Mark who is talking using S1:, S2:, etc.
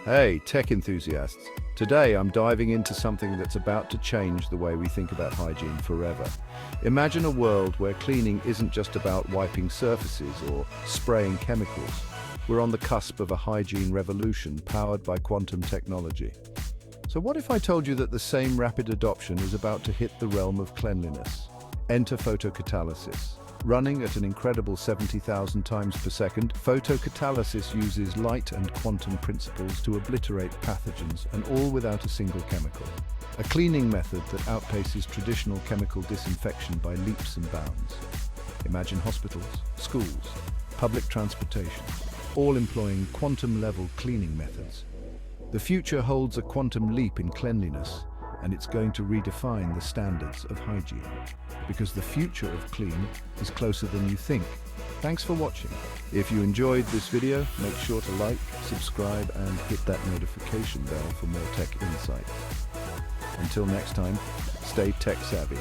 S1: Hey, tech enthusiasts. Today I'm diving into something that's about to change the way we think about hygiene forever. Imagine a world where cleaning isn't just about wiping surfaces or spraying chemicals. We're on the cusp of a hygiene revolution powered by quantum technology. So what if I told you that the same rapid adoption is about to hit the realm of cleanliness? Enter photocatalysis. Running at an incredible 70,000 times per second, photocatalysis uses light and quantum principles to obliterate pathogens, and all without a single chemical. A cleaning method that outpaces traditional chemical disinfection by leaps and bounds. Imagine hospitals, schools, public transportation, all employing quantum-level cleaning methods. The future holds a quantum leap in cleanliness, and it's going to redefine the standards of hygiene. Because the future of clean is closer than you think. Thanks for watching. If you enjoyed this video, make sure to like, subscribe, and hit that notification bell for more tech insights. Until next time, stay tech savvy.